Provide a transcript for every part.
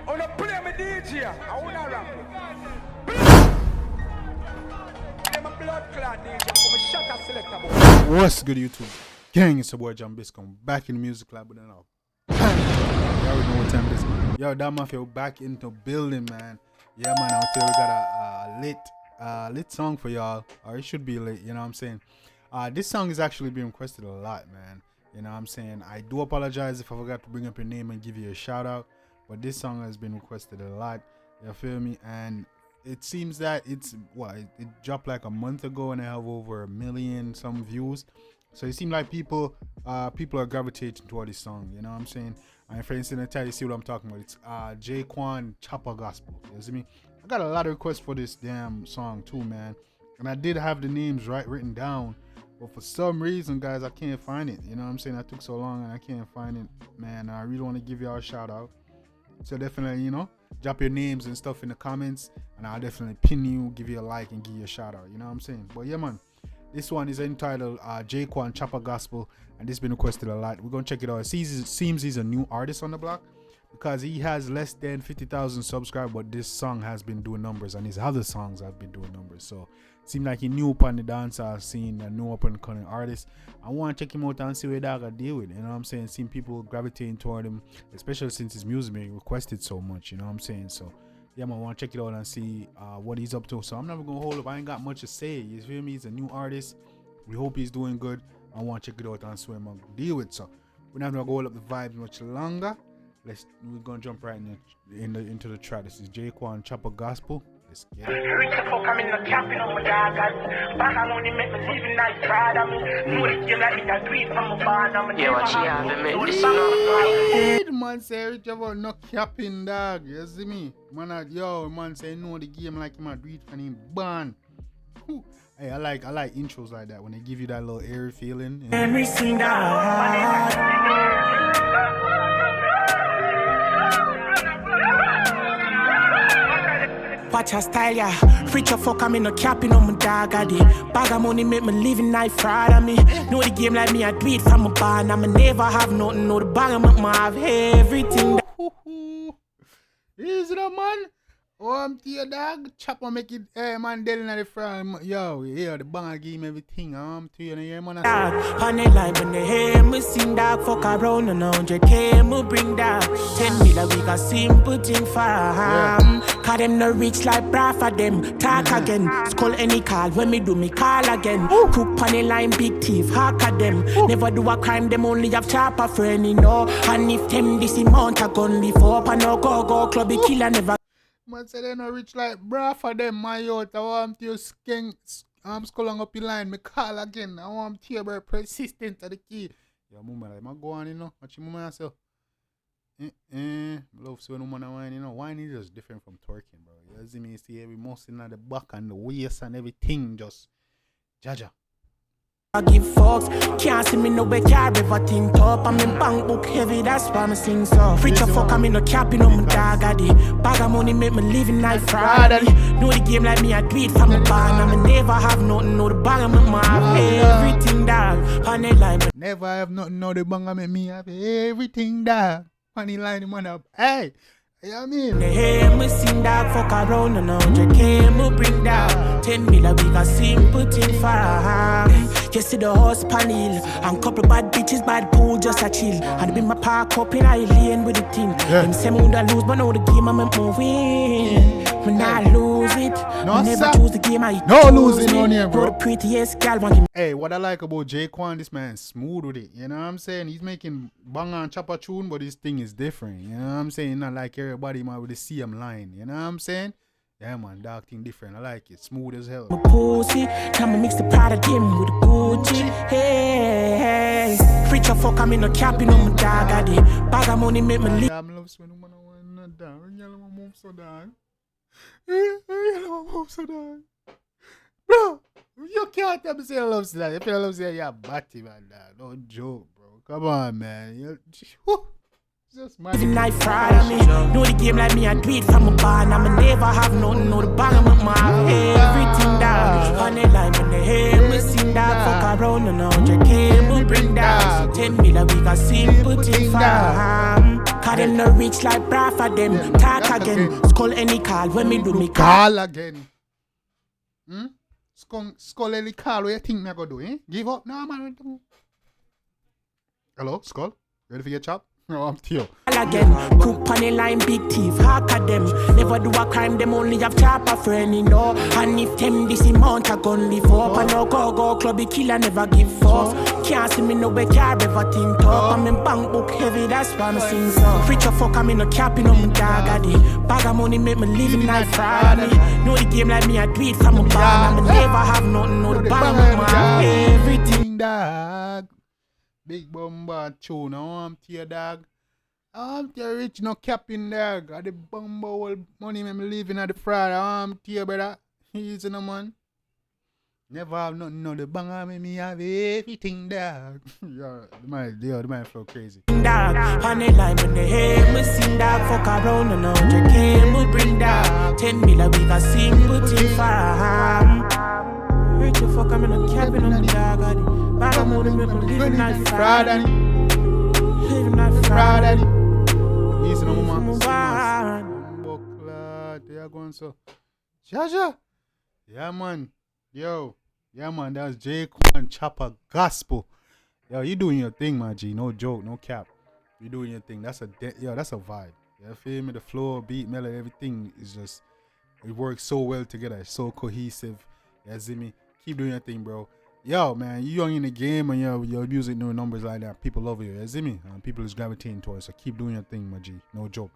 wanna play me DJ, I wanna rap it. Play my blood clot DJ, come and shut up selector boy. What's good, YouTube? Gang, it's your boy Jambisco. I'm back in the music lab with now. You already know what time it is, man. Yo, that mafia back into building, man. Yeah, man, out there we got a lit song for y'all, or it should be lit, you know what I'm saying? This song is actually being requested a lot, man. You know what I'm saying? I do apologize if I forgot to bring up your name and give you a shout out, but this song has been requested a lot. You feel me? And it seems that it dropped like a month ago and I have over 1 million some views. So it seems like people are gravitating toward this song, you know what I'm saying? And for instance, I tell you, see what I'm talking about. It's Jquan, Choppa Gospel. You see me? I got a lot of requests for this damn song too, man. And I did have the names written down, but for some reason, guys, I can't find it. You know what I'm saying? I took so long and I can't find it, man. I really want to give y'all a shout out. So definitely, you know, drop your names and stuff in the comments, and I'll definitely pin you, give you a like, and give you a shout out. You know what I'm saying? But yeah, man. This one is entitled Jquan Choppa Gospel, and this has been requested a lot. We're gonna check it out. It seems he's a new artist on the block because he has less than 50,000 subscribers, but this song has been doing numbers, and his other songs have been doing numbers. So it seems like he new up on the dancehall scene, a new up and coming artist. I want to check him out and see what dog I deal with. You know what I'm saying? Seeing people gravitating toward him, especially since his music being requested so much. You know what I'm saying? So yeah, man, I want to check it out and see what he's up to. So I'm never gonna hold up. I ain't got much to say. You feel me? He's a new artist. We hope he's doing good. I want to check it out and see what I'm gonna deal with. So we're not gonna go hold up the vibes much longer. We're gonna jump right into the track. This is Jquan Choppa Gospel. Let's get it. Reach the fuck, I'm in the camping on my dog. Back I only make me living nice proud of me. Know the game like me that tweet from a barn. Yeah, what she have to make this Hey, the man say reach about no capping, dog. You see me? Man say know the game like him a do it for him ban. Hey, I like intros like that when they give you that little airy feeling. You know? Watch her style, yeah. Rich or fuck, I'm in no capping on my dog. Bag of money make me living night fraud of me. Know the game like me, I do it from a barn. I'ma never have nothing, know the bag of my have everything. Easy the man. Oh, I'm to your dog. Choppa make it, hey man, dealing at the front. Yo, yeah, the bang give me everything. I'm to you, yeah, man. On the line, when they hear me sing dog, fuck around and 100K, me bring dog. 10 million, we got simple thing for him. Cause them no rich like bra for them. Talk again, skull any call, when me do me call again. Cook on the line, big thief, hack at them. Never do a crime, them only have Choppa friend, you know. And if them this amount a gun live up, and no go club, the killer never. Man say they no rich like bra for them, my youth. I want to skeng skull on up the line, me call again. I want to be persistent to the key. Yo, mama, like, I go on, you know. Watch your mama yourself. Love see when woman wine, you know. Wine is just different from twerking, bro. You see me, see every muscle in the back and the waist and everything, just jaja. I give fucks, can't see me no way, carry everything top. I'm in bank book heavy, that's why I'm sing so. Rich or fuck, I'm in no capping on my dog. Bag of money make me living night Friday. Know the game like me, I do it from a barn. I'ma never have nothing, know the bag of my have everything, dog. On the line, never have nothing, know the bang of me have everything, dog. On the line, man up, hey. You know what I mean? They hear me sing dog, fuck around and 100K, me bring dog. 10 million, we got simple thing for him. You see the horse panel, and couple bad bitches, bad pool, just a chill. And be my park up in I lane with the thing. Them say me would lose, but now the game I'm moving. Me not lose it. No, me never sir. choose the game, I no losing on here, bro. The prettiest gal want him. Hey, what I like about Jquan, this man smooth with it. You know what I'm saying? He's making bang and Choppa tune, but his thing is different. You know what I'm saying? Not like everybody man with the CM line. You know what I'm saying? Yeah, man, dark thing different. I like it. Smooth as hell. My pussy, come and mix the Prada game with the Gucci. Hey, rich or fuck, I'm in no capping on my dog. Bag of money make me live. I'm love when woman want down. You move so down. You move so down. Bro, you can't tell me say I love that. If you love that, you're batty, man. Don't joke, bro. Come on, man. Just living night Friday, me know the game like me, I do it from a barn. I'ma never have nothing, know the bag of my everything, dog. On the line, when they hear me sing dog, fuck around and 100K, me bring dog. 10 million, we got simple thing for him. Cause them no rich like bra for them. Talk again. Skull any call when me do me call again. Skull any call, what you think me gonna do, eh? Give up? No, man. Hello, Skull? Ready for your chop? No, I'm Theo. Again, cook on the line, big thief, hack at them. Never do a crime, them only have Choppa friend, you know. And if them this amount, I gun live up. And no go clubby killer, never give up. Can't see me no way, car ever think up. I'm in bank book heavy, that's why I'm sing so. Rich or fuck, I'm in a capping on my dog, addy. Bag of money make me living like Friday. Know the game like me, I do it from a bar. I'ma never have nothing, no the bang, man. Everything, dog. Big bomba tune, I'm tear dog. I'm tear rich, no cap in there. Got the bomba all money, me living at the Friday. I'm tear brother. He's in a man. Never have nothing, no the banger me have everything dog. Yo, the man flow crazy. Dog, on the line when they hear me sing dog, fuck around and 100K we bring dog. 10 million we got simple thing for rich the fuck, I'm in a cabin on the dog, addy. Bag of money make me living like Friday. Living like Friday. He's no man. Buckler, they are going so. Jaja. Yeah, man. Yo. Yeah, man. That's Jquan Choppa Gospel. Yo, you doing your thing, my G. No joke, no cap. You doing your thing. That's a vibe. You feel me? The flow, beat, melody, everything is just, it works so well together. It's so cohesive. You see me? Keep doing your thing, bro. Yo, man, you young in the game and your music doing numbers like that. People love you. You see me? And people is gravitating towards. So keep doing your thing, my G. No joke.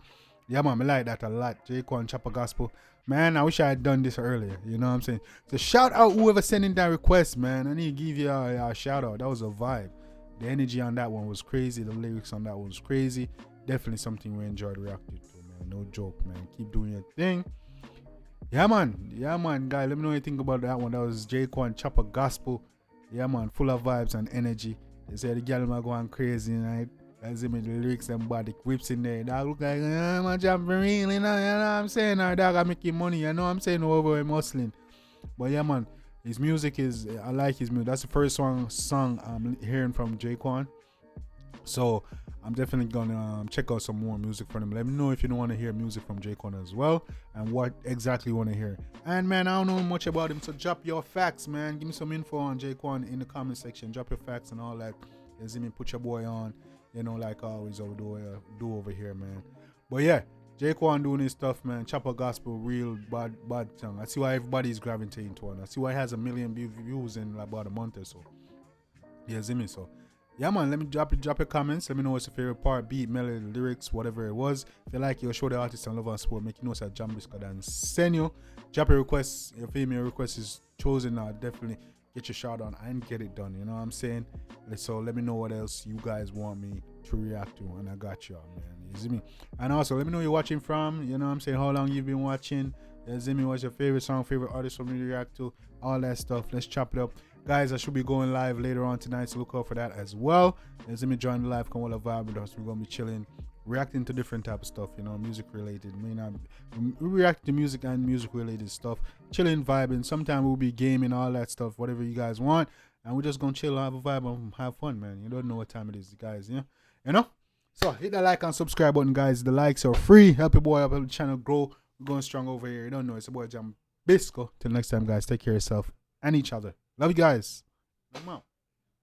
Yeah, man, I like that a lot. Jquan Choppa Gospel. Man, I wish I had done this earlier. You know what I'm saying? So shout out whoever sending that request, man. I need to give you a shout out. That was a vibe. The energy on that one was crazy. The lyrics on that one was crazy. Definitely something we enjoyed reacting to, man. No joke, man. Keep doing your thing. Yeah, man, guys. Let me know what you think about that one. That was Jquan Choppa Gospel. Yeah, man, full of vibes and energy. They say the girl are going crazy, right? I see me the lyrics and body whips in there. Dog look like, I'm jumping real, you know what I'm saying? Dog, I'm making money, you know what I'm saying? Over him hustling. But yeah, man, his music is, I like his music. That's the first song I'm hearing from Jquan. So I'm definitely gonna check out some more music from him. Let me know if you want to hear music from Jquan as well, and what exactly you want to hear. And man, I don't know much about him, so drop your facts, man. Give me some info on Jquan in the comment section. Drop your facts and all that. You see me, put your boy on, you know, like I always do over here, man. But yeah, Jquan doing his stuff, man. Choppa Gospel, real bad song. I see why everybody's gravitating to it. I see why it has 1 million views in about a month or so. You see me, so. Yeah, man, let me drop your comments. Let me know what's your favorite part, beat, melody, lyrics, whatever it was. If you like it, show the artist and love and support. Make you know it's a Jambisco and send you. Drop your requests. If your request is chosen, I'll definitely get your shout on and get it done. You know what I'm saying? So let me know what else you guys want me to react to, and I got y'all, man. You see me? And also, let me know where you're watching from. You know what I'm saying? How long you've been watching. You see me? What's your favorite song, favorite artist for me to react to? All that stuff. Let's chop it up. Guys, I should be going live later on tonight, so look out for that as well. Let me join the live, come all vibe with us. We're gonna be chilling, reacting to different type of stuff, you know, music related. We react to music and music related stuff, chilling, vibing. Sometimes we'll be gaming, all that stuff, whatever you guys want, and we're just gonna chill, have a vibe, and have fun, man. You don't know what time it is, guys. Yeah, you know. So hit that like and subscribe button, guys. The likes are free. Help your boy up, help the channel grow. We're going strong over here. You don't know, it's your boy Jambisco. Till next time, guys. Take care of yourself and each other. Love you guys. I'm out.